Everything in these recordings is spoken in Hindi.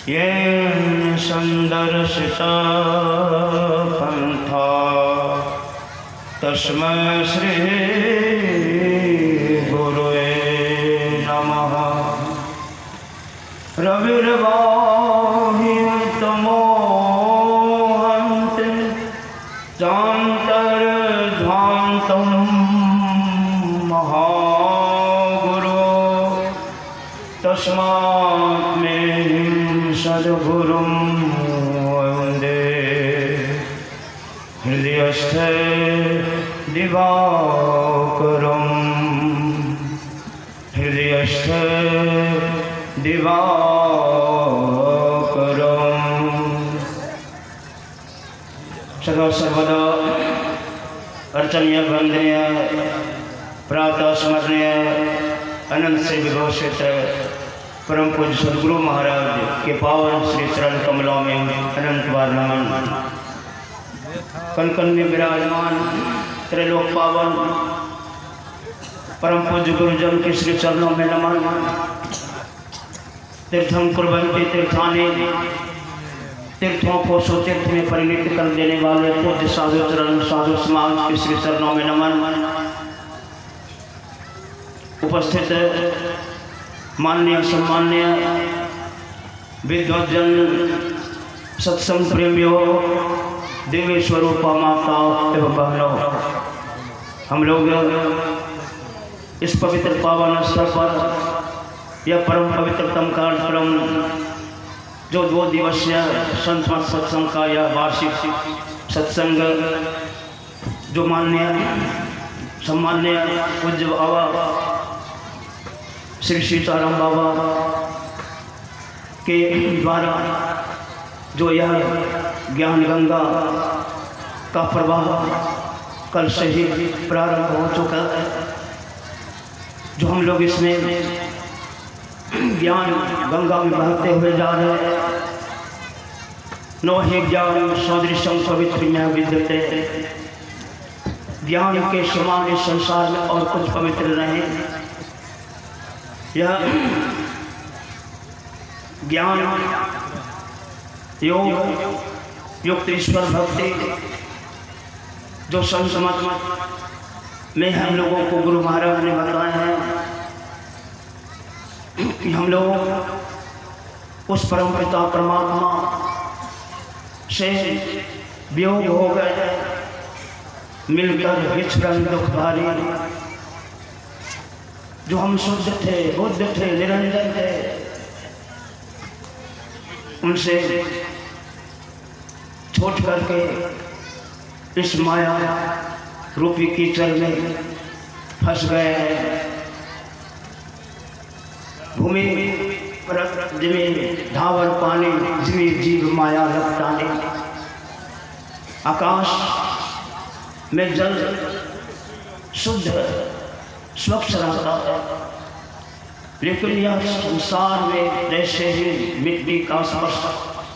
येन संदर्शिता पंथा तस्मै श्री गुरुवे नमः। रविर्वाहि तमोहन्ते चान्तर्ध्वान्तं महागुरो तस्मात् मे सद्गुरुं वन्दे। हृदयस्थे दिवाकरं हृदयस्थे दिवाकरं। सदा सर्वदा अर्चनीय वंदनीय प्रातः स्मरणीय अनंत से विभूषित परम पूज्य सदगुरु महाराज के पावन श्री चरण कमलों में अनंत बार नमन। कन कन में विराजमान त्रैलोक पावन परम पूज्य गुरुजन के श्री चरणों में नमन। तीर्थम कुर्वन्ति तीर्थानि, तीर्थों को सुतीर्थ में परिणित कर देने वाले पूज्य साधु चरण साधु समाज के श्री चरणों में नमन। उपस्थित माननीय सम्माननीय विद्वजन सत्संग प्रेमियों दिव्य स्वरूप माताओं एवं बहनों, हम लोग इस पवित्र पावन स्थल पर यह परम पवित्रतम कार्यक्रम जो 2 दिवसीय संत मत सत्संग का यह वार्षिक सत्संग जो माननीय सम्माननीय पूज्य बाबा श्री सीताराम बाबा के द्वारा जो यह ज्ञान गंगा का प्रवाह कल से ही प्रारंभ हो चुका है, जो हम लोग इसमें ज्ञान गंगा में बहते हुए जा रहे हैं। नो ही ज्ञान सदृशं पवित्रमय विद्यते, ज्ञान के समान इस संसार में और कुछ पवित्र नहीं। यह ज्ञान योग युक्त ईश्वर भक्ति जो संत मत में हम लोगों को गुरु महाराज ने बताया है कि हम लोग उस परम पिता परमात्मा से वियोग हो गए, मिलकर विछड़न दुख भारी। जो हम शुद्ध थे, बुद्ध थे, निरंजन थे, उनसे छोड़ करके इस माया रूपी कीचड़ में फंस गए। भूमि पर जमीन धावर पानी जीव जीव माया लपटाने, आकाश में जल शुद्ध स्वच्छ रहता है, लेकिन यह संसार में जैसे ही मिट्टी का स्पर्श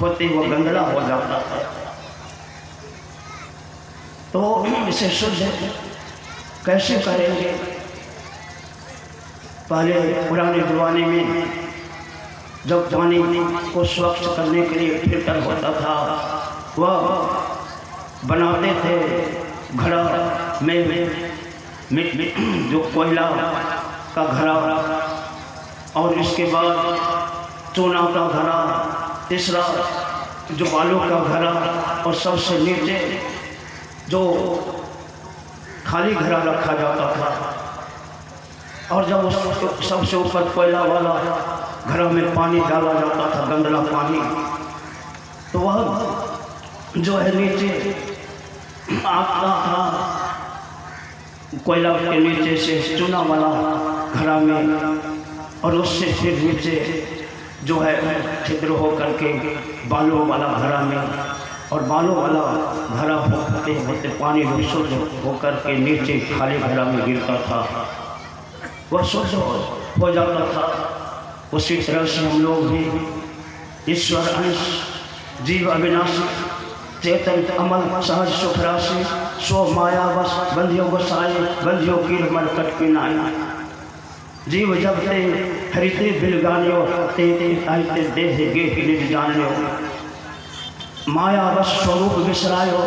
होते वो गंदला हो जाता है। तो इसे शुद्ध कैसे करेंगे? पहले पुराने जमाने में जब पानी को स्वच्छ करने के लिए फिल्टर होता था, वह बनाते थे घड़ा में जो कोयला का घड़ा, और इसके बाद चूना का घड़ा, तीसरा जो बालू का घड़ा, और सबसे नीचे जो खाली घड़ा रखा जाता था। और जब उस सबसे ऊपर कोयला वाला घड़ा में पानी डाला जाता था, गंदला पानी, तो वह जो है नीचे आता था कोयला के नीचे से चूना वाला घड़ा में, और उससे फिर नीचे जो है छिद्र हो करके बालू वाला घड़ा में, और बालू वाला घड़ा होते होते पानी शुद्ध होकर के नीचे खाली घड़ा में गिरता था, वह शुद्ध हो जाता था। उसी तरह से हम लोग भी ईश्वर अंश जीव अविनाशी चेतन अमल सहज सुख राशि स्व माया बस बंधियों गोसाई बंधियों की मरकट की नाई। जीव जब से हरिते बिलगानियो तेते आयते देह गे निज जानियो माया बस स्वरूप विसरायो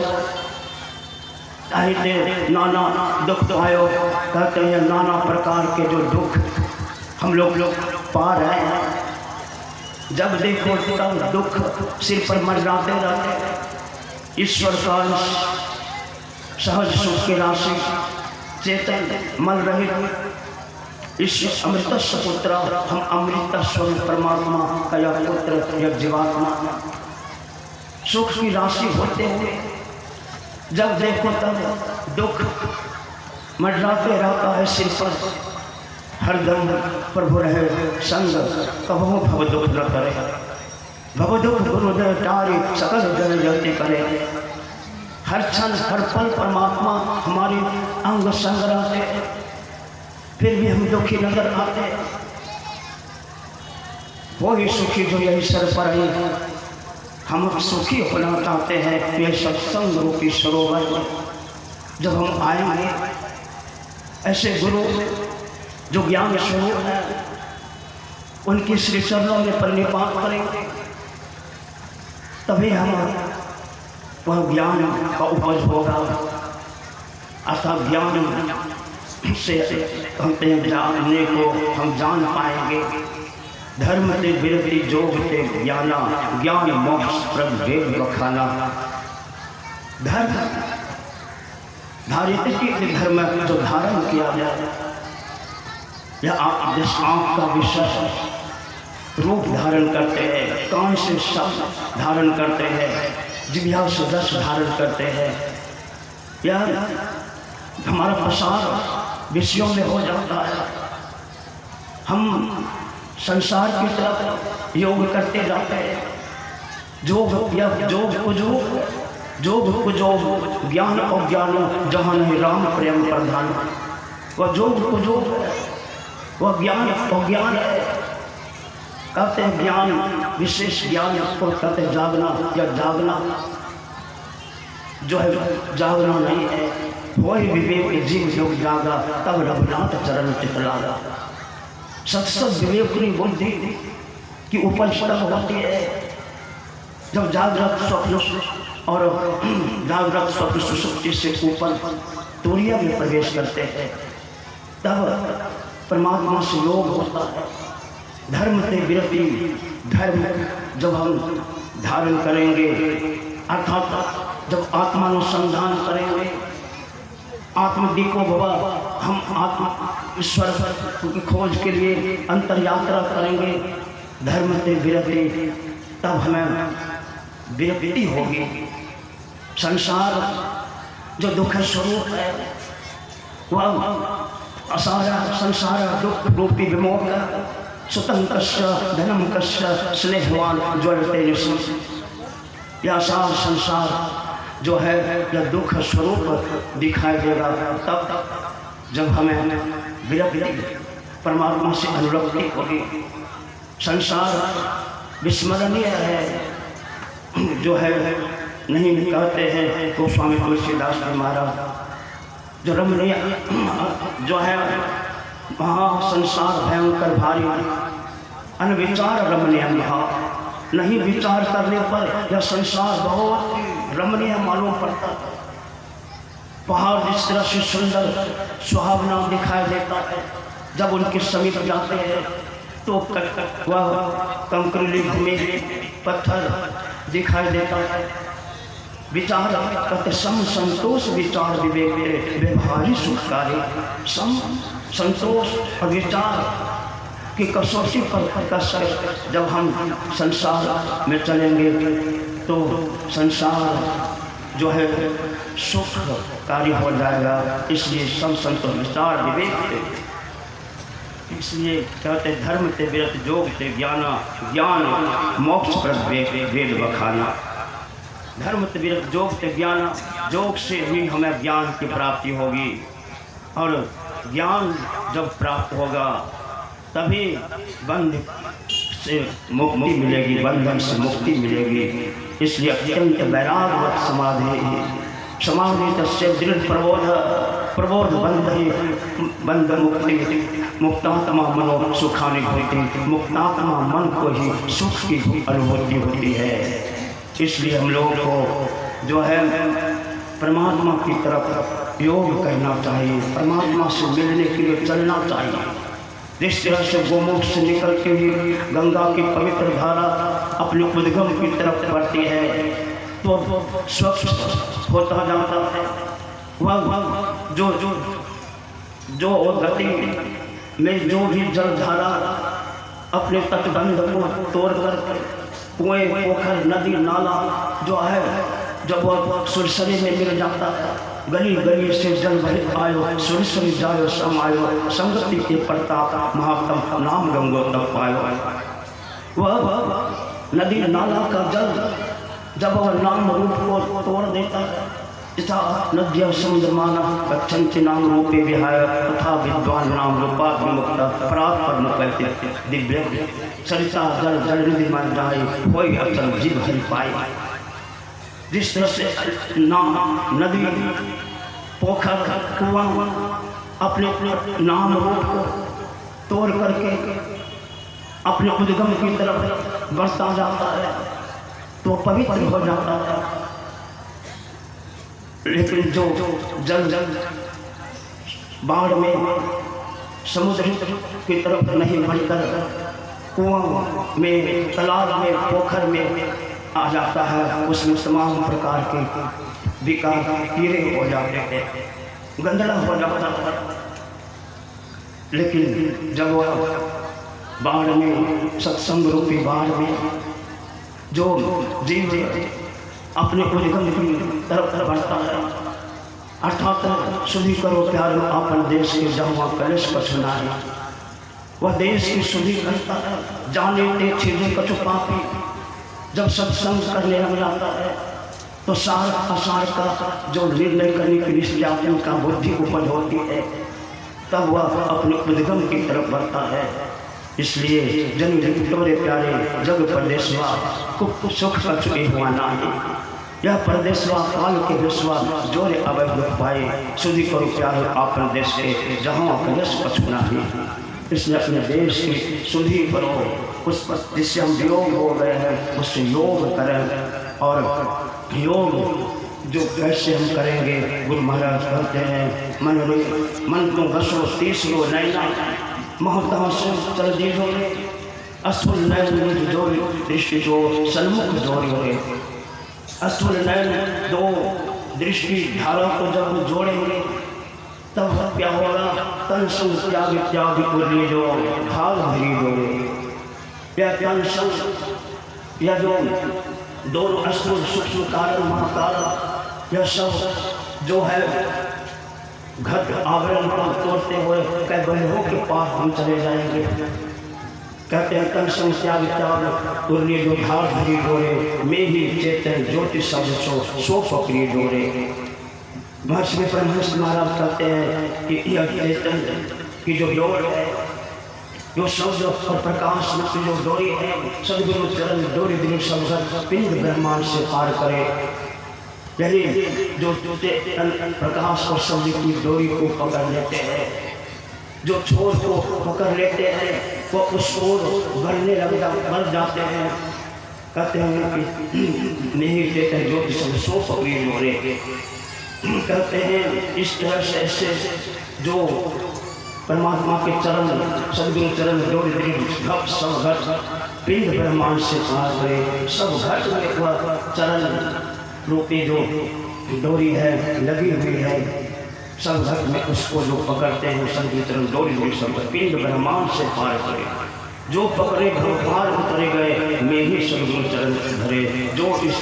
आयते नाना दुख तो आयो। कहते हैं नाना प्रकार के जो दुख हम लोग पा रहे हैं, जब देखो तब दुख सिर पर मंडराते रहते। ईश्वर का सहज सुख की राशि चेतन मल रहित इस अमृत पुत्र हम अमृत स्वरूप परमात्मा का यह पुत्र यह जीवात्मा सुख की राशि होते हुए जब देखो तब दुख मंडराते रहता है सिर पर। हरदम प्रभु रहे संग कबहू भव दुख न करे। भव दुख गुरुदेव टारी सकल जन जलती करे। हर क्षण हर पल परमात्मा हमारी अंग संग रहते, फिर भी हम दुखी नजर आते। वो ही सुखी जो यही सर पर ही हम सुखी होना चाहते हैं। ये सत्संग रूपी सरोवर जब हम आएंगे, ऐसे गुरु जो ज्ञान स्वरूप है उनकी श्री चरणों में प्रणिपात करेंगे, तभी हम वह ज्ञान का उपज होगा। अर्थात ज्ञान से जानने को हम जान पाएंगे। धर्म से विरति जोग से ज्ञाना ज्ञान मोक्ष प्रद वेद बखाना। धर्म धारित के धर्म जो धारण किया जाए, यह जिस आँख का विषय रूप धारण करते हैं, कान से शब्द धारण करते हैं, जिह्वा से रस धारण करते हैं, यह हमारा प्रसार विषयों में हो जाता है। हम संसार की तरफ योग करते जाते हैं। जोग या जोग को जोग ज्ञान और ज्ञान जहाँ नहीं राम प्रेम प्रधान। वह जोग को जोग वह ज्ञान और ज्ञान है। कहते हैं ज्ञान विशेष ज्ञान को कहते हैं जागना या जागना जो है जागना नहीं है। वही विवेक जीव योग जागा तब रघुनाथ चरण चितलागा। सत्सत विवेकनी बुद्धि की उपज तब होती है जब जागृत स्वप्न और जागृत स्वप्न सुषुप्ति से ऊपर तुरीय में प्रवेश करते हैं, तब परमात्मा से योग होता है। धर्म से विरति धर्म जब हम धारण करेंगे, अर्थात जब आत्मानुसंधान करेंगे, आत्मदीको भवा हम आत्मा ईश्वर की खोज के लिए अंतर यात्रा करेंगे। धर्म से विरति तब हमें विरक्ति होगी। संसार जो दुख स्वरूप है वह असारा संसार दुख रूपी विमोह स्वतंत्र धनम कश्य स्नेहवान ज्वलते निशि। यह सार संसार जो है यह दुख स्वरूप दिखाई देगा तब जब हमें विरक्ति परमात्मा से अनुरक्ति होगी। संसार विस्मरणीय है जो है नहीं कहते हैं तो स्वामी तुलसीदास जी महाराज जो रमणीय जो है महा संसार भयंकर भारी अनविचार रमणीय भाव। नहीं विचार करने पर यह संसार बहुत रमणीय मालूम पड़ता है। पहाड़ जिस तरह से सुंदर सुहावना दिखाई देता है, जब उनके समीप जाते हैं तो वह कंकरीली भूमि पत्थर दिखाई देता है। विचार करते सम संतोष विचार विवेक व्यवहारी सुखकारी। सम संतोष और विचार की कसौटी पर कसर जब हम संसार में चलेंगे तो संसार जो है सुखकारी हो जाएगा। इसलिए सम संतोष विचार विवेक, इसलिए कहते धर्म से विरत जोग से ज्ञान मोक्ष प्रद वेद बखाना। धर्म से विरत जोग से ज्ञान, जोग से ही हमें ज्ञान की प्राप्ति होगी और ज्ञान जब प्राप्त होगा तभी बंध से मुक्ति मिलेगी, बंधन से मुक्ति मिलेगी। इसलिए अत्यंत वैराग्य समाधि तस्य दृढ़ प्रबोध बंध मुक्ति मुक्तात्मा मनो सुखानी होती, मुक्तात्मा मन को ही सुख की अनुभूति होती है। इसलिए हम लोगों को जो है परमात्मा की तरफ योग करना चाहिए, परमात्मा से मिलने के लिए चलना चाहिए। जिस तरह से गोमुख से निकलती हुई गंगा की पवित्र धारा अपने उद्गम की तरफ बढ़ती है तो स्वच्छ होता जाता है। वह जो गति में जो भी जलधारा अपने तटबंध को तोड़कर कुएं, पोखर, नदी, नाला जो है जब वह सुरसरी में मिल जाता है, गली गली से जल भरित आयो, सुरसरी जायो समायो, संगति के प्रताप महात्म नाम गंगोत्तम पायो। वह नदी नाला का जल जब वह नाम रूप को तोड़ देता है, तथा नद्य समुद्रमाना गच्छन्ति नाम रूपे विहाय, तथा विद्वान नाम रूपा विमुक्ता परात् परम कहते दिव्य सरिता जल जल निधि मन जाए, कोई अचल जीव हरि पाए। जिस तरह से नदी, पोखर, कुआं अपने नाम रूप को तोड़ करके अपने उद्गम की तरफ बढ़ता जाता है तो पवित्र हो जाता है। लेकिन जो जल बाढ़ में समुद्र की तरफ नहीं बढ़कर कुआं में, तालाब में, पोखर में आ जाता है, उसमें तमाम प्रकार के विकार कीड़े हो जाते हैं, गंदला हो जाता है। लेकिन जब वह बाढ़ में, सत्संग रूपी बाढ़ में जो जीव अपने उद्गम की तरफ बढ़ता है, अर्थात शुद्धि करो प्यारो अपन देश के जहाँ कलेश कछुना है, वह देश की शुद्धि करता है। जाने ते छिदे कछु पापी, जब सत्संग करने लग जाता है तो सार असार का जो निर्णय करने की निश्चयात्म का बुद्धि उपज होती है, तब वह अपने उद्गम की तरफ बढ़ता है। इसलिए जन तोरे प्यारे जग परदेशवा कुछ सुख कछु हुआ नाही, यह परदेशवा काल के विश्वास जोरे अवैध दुख पाए, शुद्धि करो प्यारे आपन देश के जहाँ कलेश कछु नाही। इसलिए अपने देश की शुद्धि करो, उस पर जिससे हम योग हो गए हैं उससे योग करें। और योग जो कैसे हम करेंगे, गुरु महाराज कहते हैं मन को बसो तीसरो नैना महता से चल दीजो रे, अस्थुल नैन जोड़ दृष्टि जो सन्मुख जोड़े, अस्थुल नैन दो दृष्टि धारा को जब जोड़ेंगे तब क्या होगा, तन संग त्याग त्याग पूर्णी जो भाव भरी जोड़े, या तन संग या जो दोनों अस्थूल सूक्ष्म कारण महाकाल, यह सब जो है घट आवरण को तोड़ते हुए कई बहनों के पास हम चले जाएंगे। कहते हैं तन संग त्याग त्याग पूर्णी जो भाव भरी जोड़े, में ही चेतन ज्योति शब्द सो पकड़ी जोड़े। महर्षि में परमहंस महाराज कहते हैं कि यह चेतन की जो डोर है, जो शब्द और प्रकाश की जो डोरी है, सदगुरु चरण डोरी दिल शब्द पिंड ब्रह्मांड से पार करे। यही जो प्रकाश और शब्द की डोरी को पकड़ लेते हैं, जो छोर को पकड़ लेते हैं वो उस ओर बढ़ जाते हैं। कहते हैं कि नहीं चेतन ज्योति सब सो पकड़ी डोरे। कहते हैं इस तरह से ऐसे जो परमात्मा के चरण, सदगुरु चरण डोरी घट सब घट पिंड ब्रह्मांड से पार करे, सब घट में वह चरण रूपी जो डोरी है लगी हुई है, सब घट में उसको जो पकड़ते हैं सदगुरु चरण डोरी सब पिंड ब्रह्मांड से पार करे। जो पकड़े पार उतरे गए, में ही सदगुरु चरण धरे। जो इस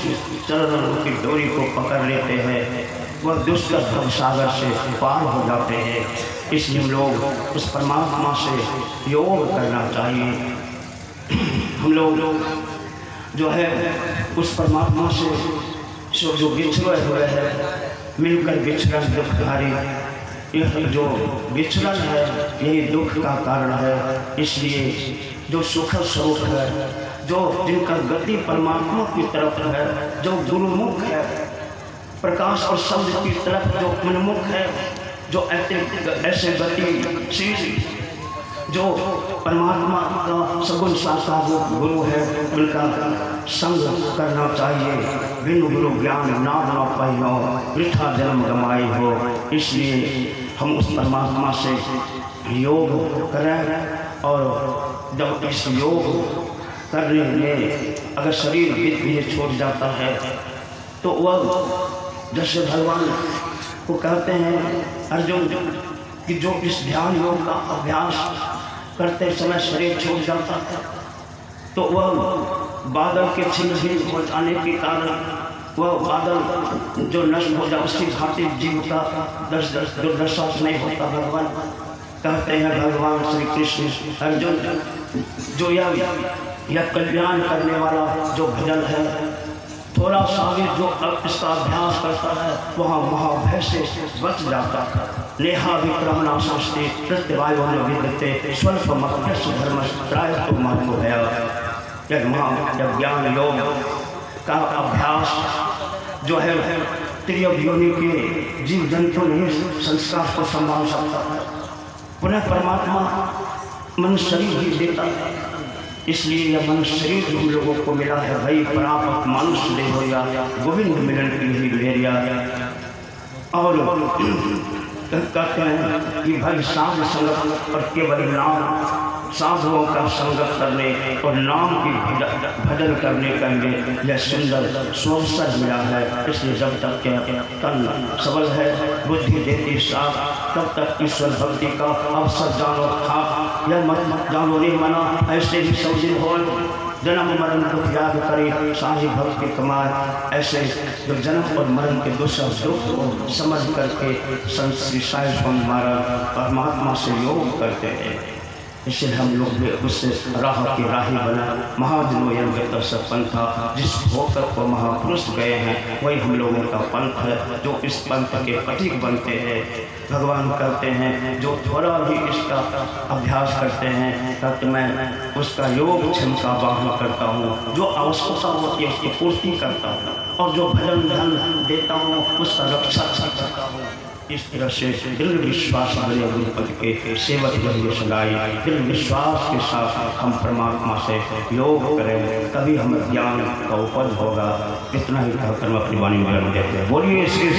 चरण रूपी डोरी को पकड़ लेते हैं वह दुष्ट भव सागर से पार हो जाते हैं। इसलिए हम लोग उस परमात्मा से योग करना चाहिए। हम लोग जो है उस परमात्मा से जो बिछड़े हुए हैं, मिलकर बिछड़न दुखधारी, यह जो बिछड़न है यही दुख का कारण है। इसलिए जो सुख स्वरूप है, जो जिनका गति परमात्मा की तरफ है, जो गुरुमुख है, प्रकाश और शब्द की तरफ जो उन्मुख है, जो ऐसे गतिशील जो परमात्मा का सगुण साकार गुरु है उनका संग करना चाहिए। बिन गुरु ज्ञान नाम न पाइयो, वृथा जन्म गमाई हो। इसलिए हम उस परमात्मा से योग करें, और जब इस योग करने में अगर शरीर भी छोड़ जाता है तो वह जैसे भगवान को कहते हैं अर्जुन कि जो इस ध्यान योग का अभ्यास करते समय शरीर छोड़ जाता है तो वह बादल के छिन्न भिन्न हो जाने के कारण वह बादल जो नष्ट हो जाए उसकी भांति जीव का दुर्दशा नहीं होता। भगवान कहते हैं भगवान श्री कृष्ण अर्जुन जो यह कल्याण करने वाला जो भजन है, थोड़ा सा भी जो अब इसका अभ्यास करता है वहाँ महाभय से बच जाता है। नेहा विक्रमणा शास्त्री प्रत्यवायो न विद्यते स्वल्प मत्यश धर्म प्राय तो मार्गो है। जब ज्ञान योग का अभ्यास जो है त्रियोग योनि के जीव जंतु नहीं संस्कार को संभाल सकता है, पुनः परमात्मा मनुष्य शरीर ही देता है। इसलिए यह मनुष्य शरीर हम लोगों को मिला है। भाई प्राप्त मनुष्य दे हो या गोविंद मिलन की ही मेरिया। और कहते हैं कि भाई साधु संगत और केवल नाम साधुओं का संगत करने और नाम की भजन करने का यह सुंदर सुअवसर मिला है। इसलिए जब तक के तन सबल है बुद्धि देती साथ तब तक ईश्वर भक्ति का अवसर जानो था। यह मत जानो रे मना ऐसे ही सब दिन हो जन्म मरण दुख याद करे साही भक्ति कमाए। ऐसे जो जन्म और मरण के दूसरा दुख को समझ करके संत श्री साई स्वामी महाराज परमात्मा से योग करते हैं। इसलिए हम लोग भी उससे राह की राही बना महाजनोयन पंथा जिस होकर को महापुरुष गए हैं वही हम लोगों का पंथ है जो इस पंथ के प्रतीक बनते हैं। भगवान कहते हैं जो थोड़ा भी इसका अभ्यास करते हैं तब मैं उसका योग क्षमता वाहन करता हूँ, जो आवश्यकता होती है उसकी पूर्ति करता हूँ, और जो भजन धन देता हूँ उसका रक्षा करता हूँ। इस तरह से दृढ़ विश्वास बने गुरुपति के सेवक जब सगाई दृढ़ विश्वास के साथ हम परमात्मा से योग करें तभी हमें ज्ञान का उपज होगा। इतना ही कहकर मैं अपनी वाणी में देते हैं। बोलिए श्री